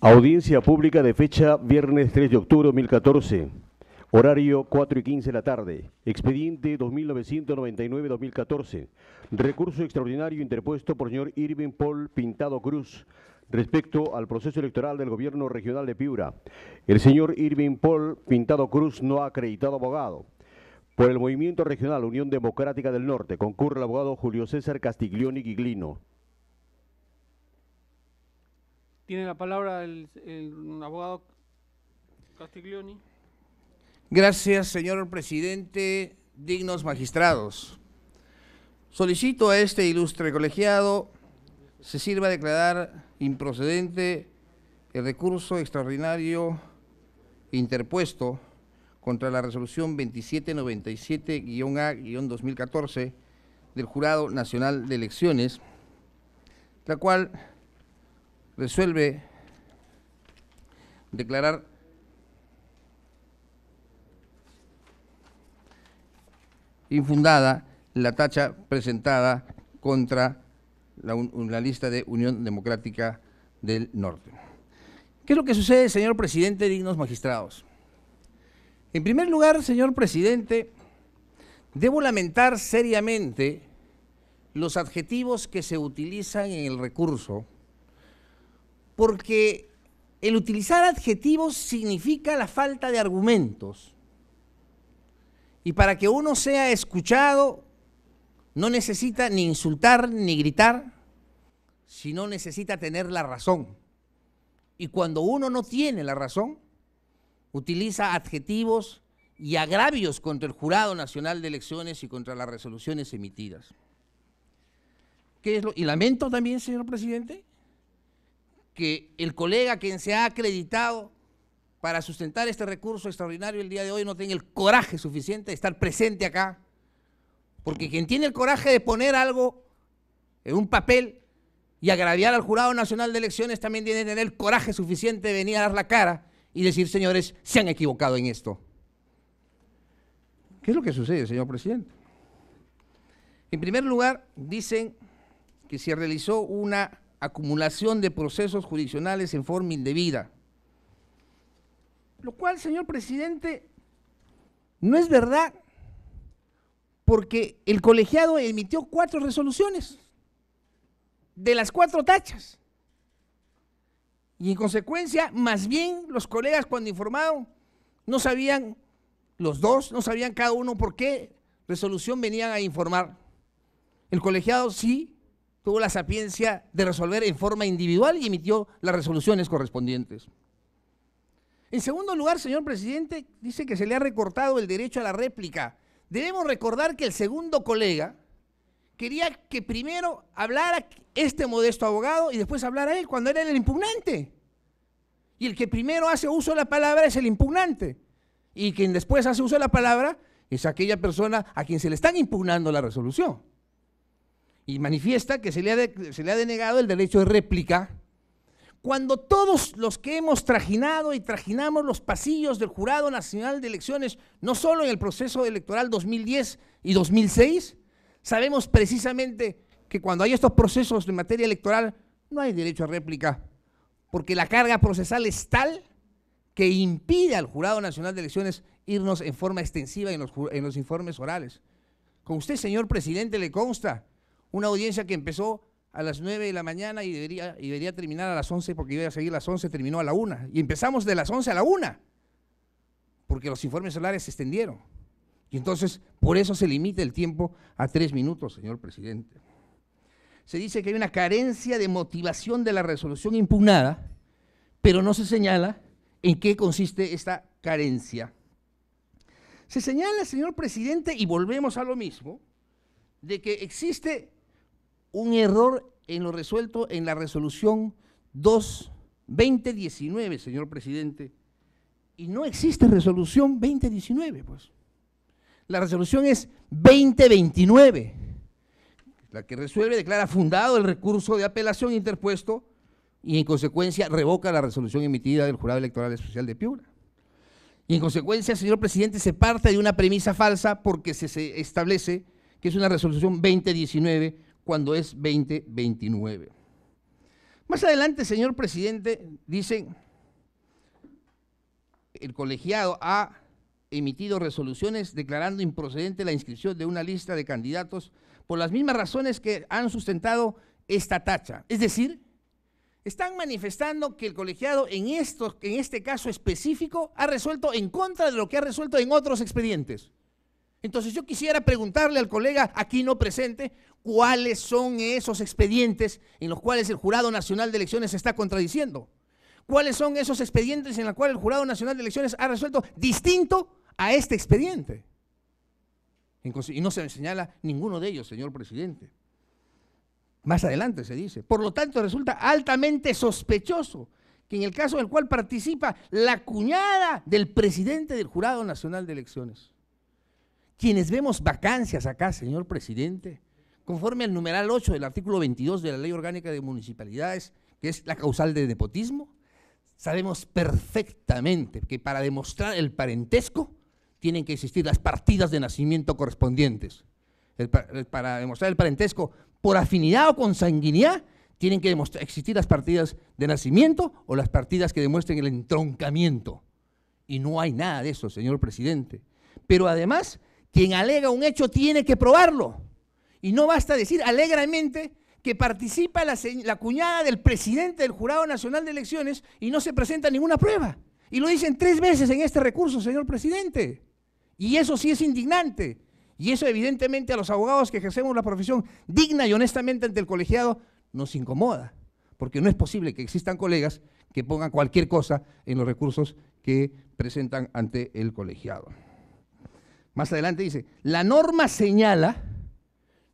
Audiencia pública de fecha viernes 3 de octubre de 2014. Horario 4:15 de la tarde. Expediente 2999-2014. Recurso extraordinario interpuesto por señor Irving Paul Pintado Cruz respecto al proceso electoral del gobierno regional de Piura. El señor Irving Paul Pintado Cruz no ha acreditado abogado. Por el Movimiento Regional Unión Democrática del Norte concurre el abogado Julio César Castiglioni Giglino. Tiene la palabra el abogado Castiglioni. Gracias, señor presidente, dignos magistrados. Solicito a este ilustre colegiado se sirva a declarar improcedente el recurso extraordinario interpuesto contra la resolución 2797-A-2014 del Jurado Nacional de Elecciones, la cual resuelve declarar infundada la tacha presentada contra la lista de Unión Democrática del Norte. ¿Qué es lo que sucede, señor presidente, dignos magistrados? En primer lugar, señor presidente, debo lamentar seriamente los adjetivos que se utilizan en el recurso, porque el utilizar adjetivos significa la falta de argumentos. Y para que uno sea escuchado, no necesita ni insultar ni gritar, sino necesita tener la razón. Y cuando uno no tiene la razón, utiliza adjetivos y agravios contra el Jurado Nacional de Elecciones y contra las resoluciones emitidas. ¿Qué es lo? Y lamento también, señor presidente, que el colega quien se ha acreditado para sustentar este recurso extraordinario el día de hoy no tenga el coraje suficiente de estar presente acá, porque quien tiene el coraje de poner algo en un papel y agraviar al Jurado Nacional de Elecciones también tiene que tener el coraje suficiente de venir a dar la cara y decir, señores, se han equivocado en esto. ¿Qué es lo que sucede, señor presidente? En primer lugar, dicen que se realizó una acumulación de procesos jurisdiccionales en forma indebida, lo cual, señor presidente, no es verdad, porque el colegiado emitió 4 resoluciones de las 4 tachas, y en consecuencia, más bien los colegas cuando informaron no sabían, los dos no sabían cada uno por qué resolución venían a informar. El colegiado sí tuvo la sapiencia de resolver en forma individual y emitió las resoluciones correspondientes. En segundo lugar, señor presidente, dice que se le ha recortado el derecho a la réplica. Debemos recordar que el segundo colega quería que primero hablara este modesto abogado y después hablara él, cuando era el impugnante. Y el que primero hace uso de la palabra es el impugnante. Y quien después hace uso de la palabra es aquella persona a quien se le están impugnando la resolución. Y manifiesta que se le ha denegado el derecho de réplica, cuando todos los que hemos trajinado y trajinamos los pasillos del Jurado Nacional de Elecciones, no solo en el proceso electoral 2010 y 2006, sabemos precisamente que cuando hay estos procesos de materia electoral no hay derecho a réplica, porque la carga procesal es tal que impide al Jurado Nacional de Elecciones irnos en forma extensiva en los informes orales. Con usted, señor presidente, le consta una audiencia que empezó a las 9 de la mañana y debería terminar a las 11, porque iba a seguir a las 11, terminó a la 1. Y empezamos de las 11 a la 1, porque los informes orales se extendieron. Y entonces, por eso se limita el tiempo a 3 minutos, señor presidente. Se dice que hay una carencia de motivación de la resolución impugnada, pero no se señala en qué consiste esta carencia. Se señala, señor presidente, y volvemos a lo mismo, de que existe un error en lo resuelto en la resolución 2019, señor presidente, y no existe resolución 2019, pues. La resolución es 2029, la que resuelve, declara fundado el recurso de apelación interpuesto y en consecuencia revoca la resolución emitida del Jurado Electoral Especial de Piura. Y en consecuencia, señor presidente, se parte de una premisa falsa porque se establece que es una resolución 2019 cuando es 2029. Más adelante, señor presidente, dice, el colegiado ha emitido resoluciones declarando improcedente la inscripción de una lista de candidatos por las mismas razones que han sustentado esta tacha. Es decir, están manifestando que el colegiado en este caso específico ha resuelto en contra de lo que ha resuelto en otros expedientes. Entonces yo quisiera preguntarle al colega aquí no presente cuáles son esos expedientes en los cuales el Jurado Nacional de Elecciones se está contradiciendo. ¿Cuáles son esos expedientes en los cuales el Jurado Nacional de Elecciones ha resuelto distinto a este expediente? Y no se señala ninguno de ellos, señor presidente. Más adelante se dice, por lo tanto resulta altamente sospechoso que en el caso del cual participa la cuñada del presidente del Jurado Nacional de Elecciones, quienes vemos vacancias acá, señor presidente, conforme al numeral 8 del artículo 22 de la Ley Orgánica de Municipalidades, que es la causal de nepotismo, sabemos perfectamente que para demostrar el parentesco tienen que existir las partidas de nacimiento correspondientes. Para demostrar el parentesco por afinidad o consanguinidad, tienen que existir las partidas de nacimiento o las partidas que demuestren el entroncamiento. Y no hay nada de eso, señor presidente. Pero además, quien alega un hecho tiene que probarlo. Y no basta decir alegremente que participa la cuñada del presidente del Jurado Nacional de Elecciones y no se presenta ninguna prueba. Y lo dicen 3 veces en este recurso, señor presidente. Y eso sí es indignante. Y eso evidentemente a los abogados que ejercemos la profesión digna y honestamente ante el colegiado nos incomoda. Porque no es posible que existan colegas que pongan cualquier cosa en los recursos que presentan ante el colegiado. Más adelante dice, la norma señala,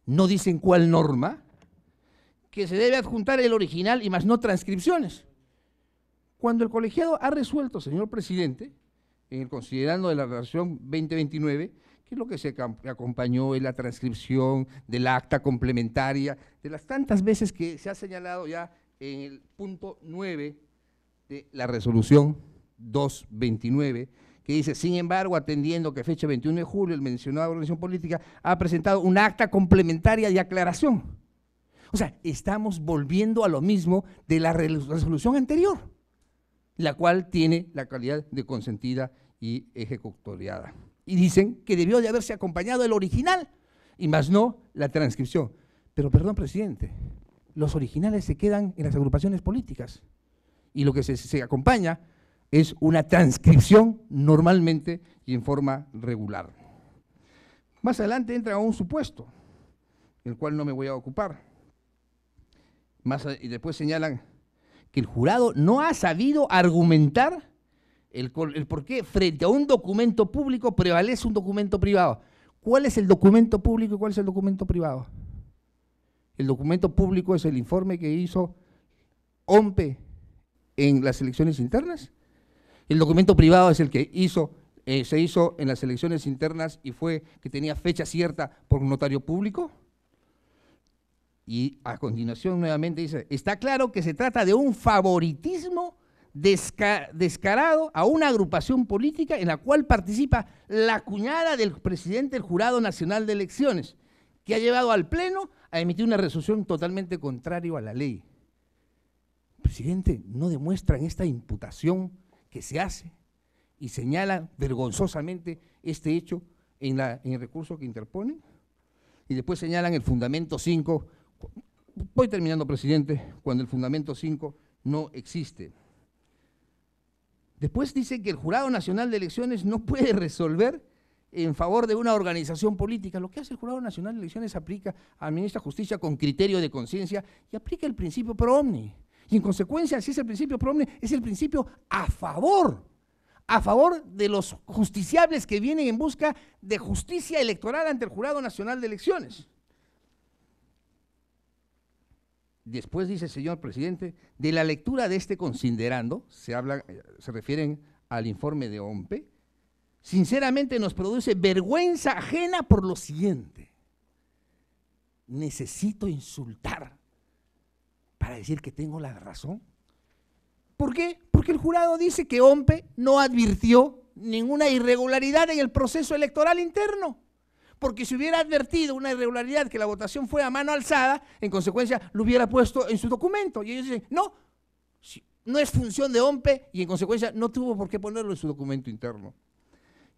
no dicen cuál norma, que se debe adjuntar el original y más no transcripciones. Cuando el colegiado ha resuelto, señor presidente, considerando de la relación 2029, que es lo que se acompañó en la transcripción del acta complementaria, de las tantas veces que se ha señalado ya en el punto 9 de la resolución 229, que dice, sin embargo, atendiendo que fecha 21 de julio, el mencionado organización política ha presentado un acta complementaria de aclaración. O sea, estamos volviendo a lo mismo de la resolución anterior, la cual tiene la calidad de consentida y ejecutoriada. Y dicen que debió de haberse acompañado el original y más no la transcripción. Pero perdón, presidente, los originales se quedan en las agrupaciones políticas y lo que se acompaña es una transcripción normalmente y en forma regular. Más adelante entra un supuesto, el cual no me voy a ocupar. Y después señalan que el jurado no ha sabido argumentar el por qué frente a un documento público prevalece un documento privado. ¿Cuál es el documento público y cuál es el documento privado? El documento público es el informe que hizo OMPE en las elecciones internas. El documento privado es el que se hizo en las elecciones internas y fue que tenía fecha cierta por un notario público. Y a continuación nuevamente dice, está claro que se trata de un favoritismo descarado a una agrupación política en la cual participa la cuñada del presidente del Jurado Nacional de Elecciones, que ha llevado al Pleno a emitir una resolución totalmente contraria a la ley. Presidente, no demuestran esta imputación que se hace y señalan vergonzosamente este hecho en el recurso que interponen, y después señalan el fundamento 5. Voy terminando, presidente, cuando el fundamento 5 no existe. Después dice que el Jurado Nacional de Elecciones no puede resolver en favor de una organización política. Lo que hace el Jurado Nacional de Elecciones administra justicia con criterio de conciencia y aplica el principio pro omni. Y en consecuencia, si es el principio pro omni, es el principio a favor de los justiciables que vienen en busca de justicia electoral ante el Jurado Nacional de Elecciones. Después dice, señor presidente, de la lectura de este considerando, se refieren al informe de OMPE, sinceramente nos produce vergüenza ajena por lo siguiente. Necesito insultar para decir que tengo la razón. ¿Por qué? Porque el jurado dice que OMPE no advirtió ninguna irregularidad en el proceso electoral interno. porque si hubiera advertido una irregularidad, que la votación fue a mano alzada, en consecuencia lo hubiera puesto en su documento. Y ellos dicen, no, no es función de OMPE y en consecuencia no tuvo por qué ponerlo en su documento interno.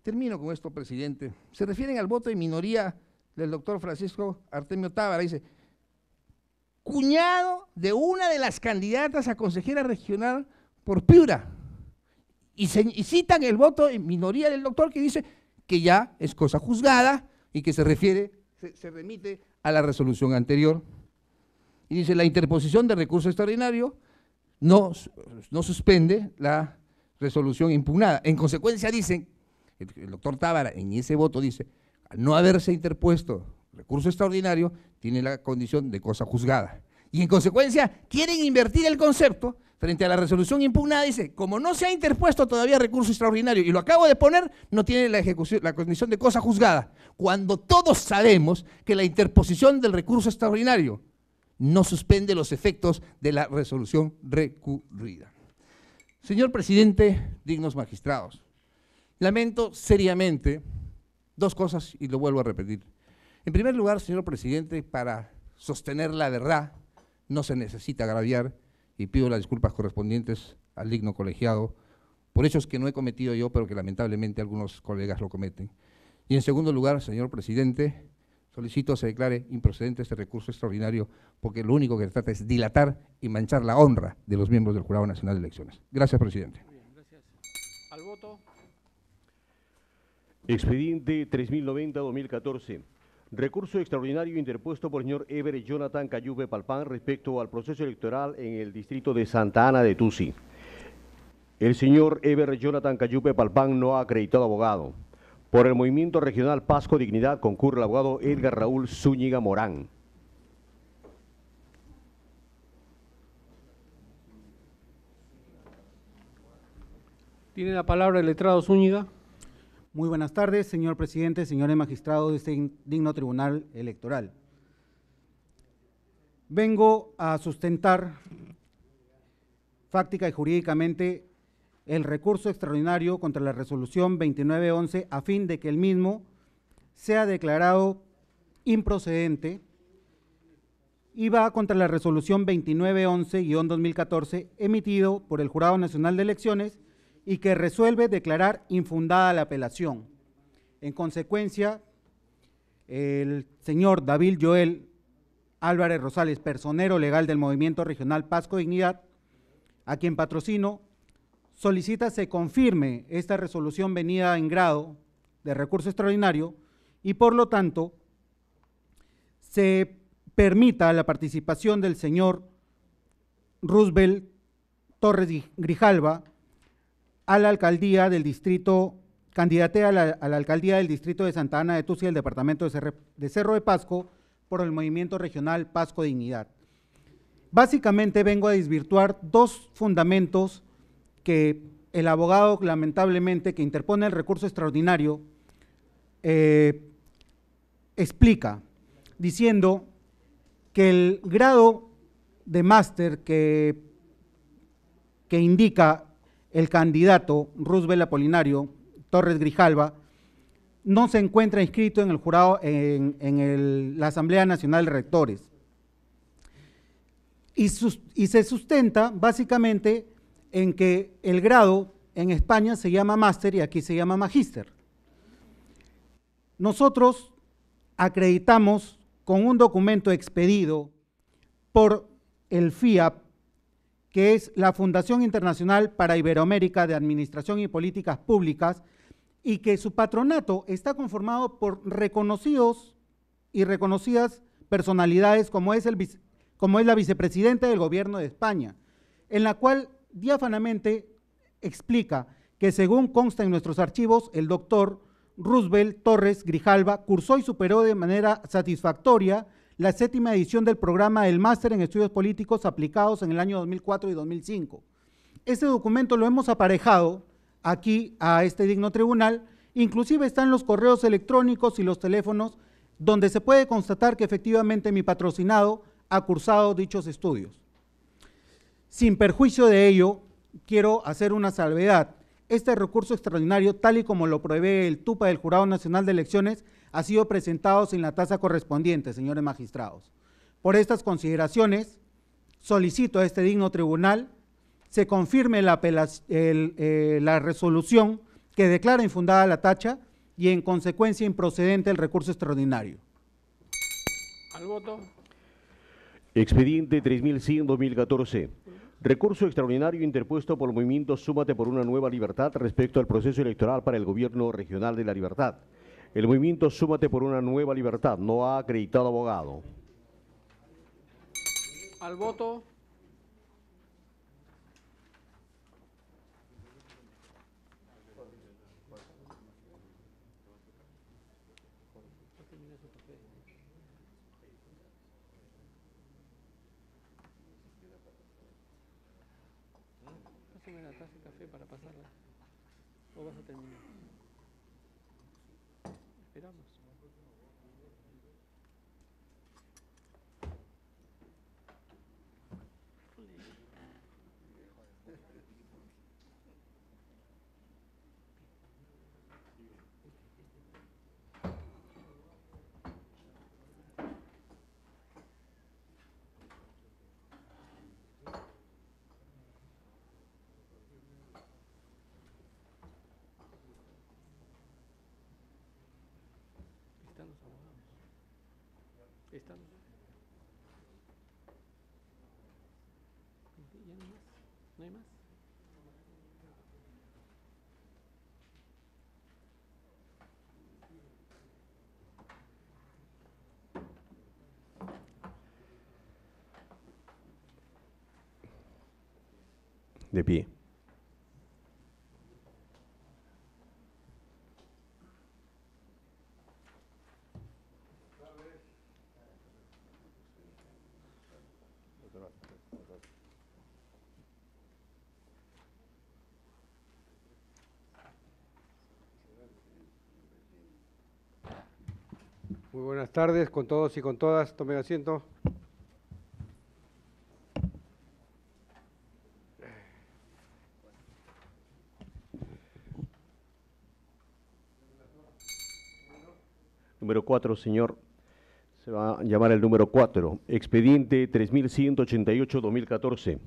Termino con esto, presidente. Se refieren al voto de minoría del doctor Francisco Artemio Tábara. Dice, cuñado de una de las candidatas a consejera regional por Piura. Y citan el voto en minoría del doctor, que dice que ya es cosa juzgada y que se remite a la resolución anterior. Y dice, la interposición de recurso extraordinario no suspende la resolución impugnada. En consecuencia, dicen, el doctor Tábara en ese voto dice, al no haberse interpuesto recurso extraordinario, tiene la condición de cosa juzgada. Y en consecuencia, quieren invertir el concepto frente a la resolución impugnada. Dice, como no se ha interpuesto todavía recurso extraordinario y lo acabo de poner, no tiene la condición de cosa juzgada. Cuando todos sabemos que la interposición del recurso extraordinario no suspende los efectos de la resolución recurrida. Señor presidente, dignos magistrados, lamento seriamente dos cosas y lo vuelvo a repetir. En primer lugar, señor presidente, para sostener la verdad no se necesita agraviar, y pido las disculpas correspondientes al digno colegiado por hechos que no he cometido yo, pero que lamentablemente algunos colegas lo cometen. Y en segundo lugar, señor presidente, solicito se declare improcedente este recurso extraordinario, porque lo único que trata es dilatar y manchar la honra de los miembros del Jurado Nacional de Elecciones. Gracias, presidente. Muy bien, gracias. Al voto. Expediente 3090-2014. Recurso extraordinario interpuesto por el señor Eber Jonathan Cayupe Palpán respecto al proceso electoral en el distrito de Santa Ana de Tusi. El señor Eber Jonathan Cayupe Palpán no ha acreditado abogado. Por el Movimiento Regional Pasco Dignidad concurre el abogado Edgar Raúl Zúñiga Morán. Tiene la palabra el letrado Zúñiga. Muy buenas tardes, señor presidente, señores magistrados de este digno tribunal electoral. Vengo a sustentar fáctica y jurídicamente el recurso extraordinario contra la resolución 2911 a fin de que el mismo sea declarado improcedente y va contra la resolución 2911-2014 emitido por el Jurado Nacional de Elecciones y que resuelve declarar infundada la apelación. En consecuencia, el señor David Joel Álvarez Rosales, personero legal del Movimiento Regional Pasco Dignidad, a quien patrocino, solicita se confirme esta resolución venida en grado de recurso extraordinario y por lo tanto se permita la participación del señor Roosevelt Torres Grijalva a la alcaldía del distrito, candidatea a la alcaldía del distrito de Santa Ana de Tusi, del departamento de Cerro de Pasco, por el Movimiento Regional Pasco Dignidad. Básicamente vengo a desvirtuar dos fundamentos que el abogado, lamentablemente, que interpone el recurso extraordinario, explica, diciendo que el grado de máster que indica el candidato Roosevelt Apolinario Torres Grijalva no se encuentra inscrito en el jurado, la Asamblea Nacional de Rectores. Y se sustenta básicamente en que el grado en España se llama máster y aquí se llama magíster. Nosotros acreditamos con un documento expedido por el FIAP, que es la Fundación Internacional para Iberoamérica de Administración y Políticas Públicas, y que su patronato está conformado por reconocidos y reconocidas personalidades como es la vicepresidenta del Gobierno de España, en la cual diáfanamente explica que según consta en nuestros archivos, el doctor Roosevelt Torres Grijalva cursó y superó de manera satisfactoria la 7ª edición del programa del Máster en Estudios Políticos aplicados en el año 2004 y 2005. Este documento lo hemos aparejado aquí a este digno tribunal, inclusive están los correos electrónicos y los teléfonos donde se puede constatar que efectivamente mi patrocinado ha cursado dichos estudios. Sin perjuicio de ello, quiero hacer una salvedad. Este recurso extraordinario, tal y como lo prevé el TUPA del Jurado Nacional de Elecciones, ha sido presentado sin la tasa correspondiente, señores magistrados. Por estas consideraciones, solicito a este digno tribunal se confirme la resolución que declara infundada la tacha y en consecuencia improcedente el recurso extraordinario. Al voto. Expediente 3100-2014. Recurso extraordinario interpuesto por el movimiento Súmate por una Nueva Libertad respecto al proceso electoral para el Gobierno Regional de la Libertad. El movimiento Súmate por una Nueva Libertad no ha acreditado abogado. Al voto. Pásame la taza de café para pasarla. ¿O vas a terminar? Esperamos. Están los abogados. Están. ¿Ya no hay más? ¿No hay más? De pie. Muy buenas tardes con todos y con todas. Tomen asiento. Número 4, señor. Se va a llamar el número 4. Expediente 3188-2014.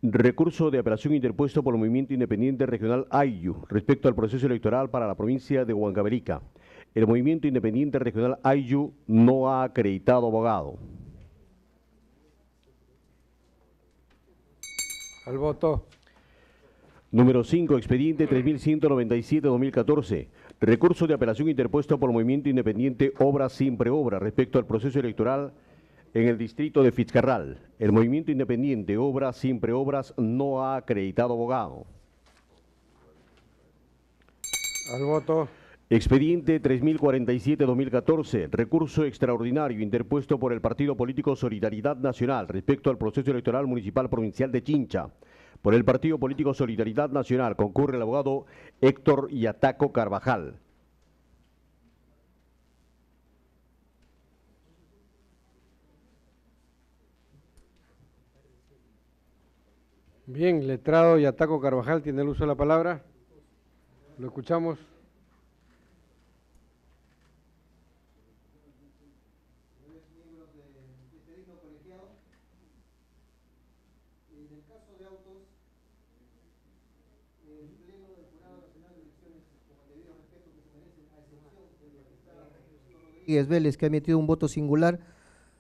Recurso de apelación interpuesto por el Movimiento Independiente Regional AYU respecto al proceso electoral para la provincia de Huancavelica. El Movimiento Independiente Regional AYU no ha acreditado abogado. Al voto. Número 5, expediente 3197-2014. Recurso de apelación interpuesto por el Movimiento Independiente Obra Sin Preobra respecto al proceso electoral en el distrito de Fitzcarral. El Movimiento Independiente Obra Sin Preobras no ha acreditado abogado. Al voto. Expediente 3047-2014, recurso extraordinario interpuesto por el Partido Político Solidaridad Nacional respecto al proceso electoral municipal provincial de Chincha. Por el Partido Político Solidaridad Nacional concurre el abogado Héctor Yataco Carvajal. Bien, letrado Yataco Carvajal tiene el uso de la palabra. Lo escuchamos. Vélez, que ha emitido un voto singular,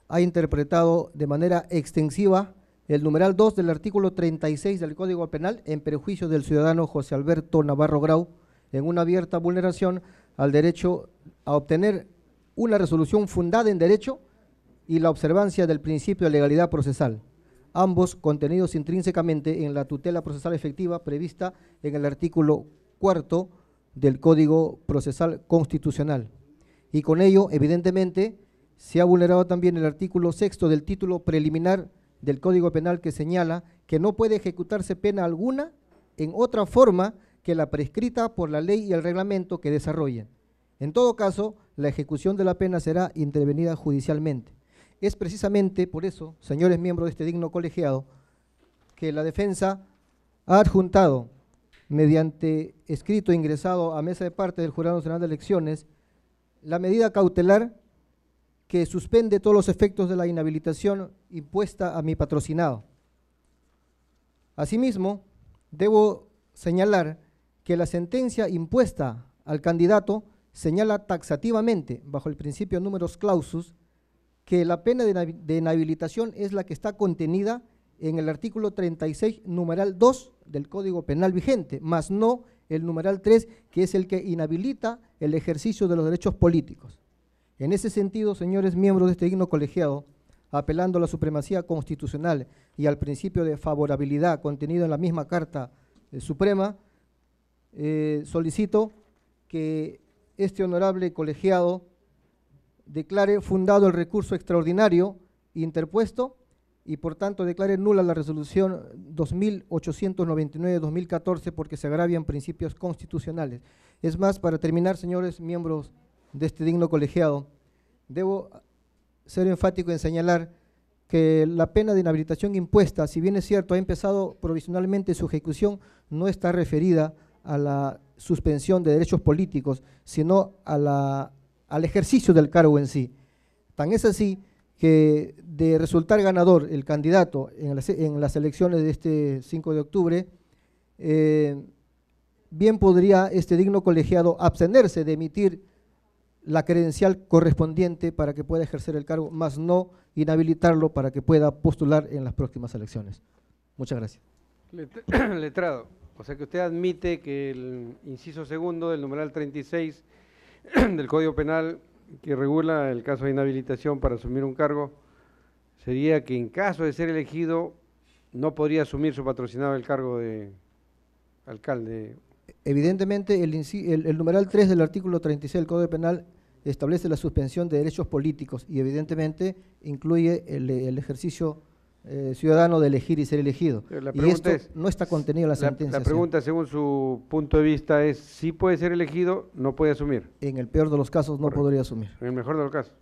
ha interpretado de manera extensiva el numeral 2 del artículo 36 del Código Penal en perjuicio del ciudadano José Alberto Navarro Grau, en una abierta vulneración al derecho a obtener una resolución fundada en derecho y la observancia del principio de legalidad procesal, ambos contenidos intrínsecamente en la tutela procesal efectiva prevista en el artículo 4 del Código Procesal Constitucional. Y con ello, evidentemente, se ha vulnerado también el artículo 6 del título preliminar del Código Penal, que señala que no puede ejecutarse pena alguna en otra forma que la prescrita por la ley y el reglamento que desarrollen. En todo caso, la ejecución de la pena será intervenida judicialmente. Es precisamente por eso, señores miembros de este digno colegiado, que la defensa ha adjuntado, mediante escrito ingresado a mesa de parte del Jurado Nacional de Elecciones, la medida cautelar que suspende todos los efectos de la inhabilitación impuesta a mi patrocinado. Asimismo, debo señalar que la sentencia impuesta al candidato señala taxativamente, bajo el principio numerus clausus, que la pena de inhabilitación es la que está contenida en el artículo 36, numeral 2 del Código Penal vigente, más no el numeral 3, que es el que inhabilita el ejercicio de los derechos políticos. En ese sentido, señores miembros de este digno colegiado, apelando a la supremacía constitucional y al principio de favorabilidad contenido en la misma Carta Suprema, solicito que este honorable colegiado declare fundado el recurso extraordinario interpuesto y por tanto declare nula la resolución 2899-2014 porque se agravian principios constitucionales. Es más, para terminar, señores miembros de este digno colegiado, debo ser enfático en señalar que la pena de inhabilitación impuesta, si bien es cierto, ha empezado provisionalmente su ejecución, no está referida a la suspensión de derechos políticos, sino al ejercicio del cargo en sí. Tan es así que de resultar ganador el candidato en las elecciones de este 5 de octubre, bien podría este digno colegiado abstenerse de emitir la credencial correspondiente para que pueda ejercer el cargo, más no inhabilitarlo para que pueda postular en las próximas elecciones. Muchas gracias. Letrado, o sea que usted admite que el inciso segundo del numeral 36 del Código Penal que regula el caso de inhabilitación para asumir un cargo sería que en caso de ser elegido no podría asumir su patrocinado el cargo de alcalde. Evidentemente, el numeral 3 del artículo 36 del Código Penal establece la suspensión de derechos políticos y evidentemente incluye el ejercicio ciudadano de elegir y ser elegido. Y esto no está contenido en la sentencia. La pregunta, según su punto de vista, es si puede ser elegido, no puede asumir. En el peor de los casos no podría asumir. En el mejor de los casos.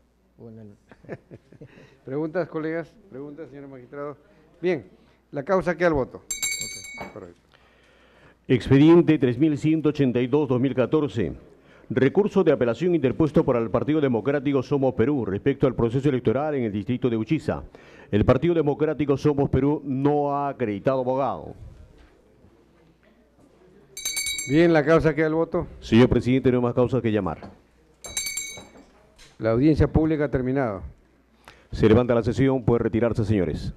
¿Preguntas, colegas? ¿Preguntas, señor magistrado? Bien, la causa queda al voto. Okay. Correcto. Expediente 3182-2014. Recurso de apelación interpuesto por el Partido Democrático Somos Perú respecto al proceso electoral en el distrito de Uchiza. El Partido Democrático Somos Perú no ha acreditado abogado. Bien, la causa queda al voto. Señor presidente, no hay más causas que llamar. La audiencia pública ha terminado. Se levanta la sesión, puede retirarse, señores.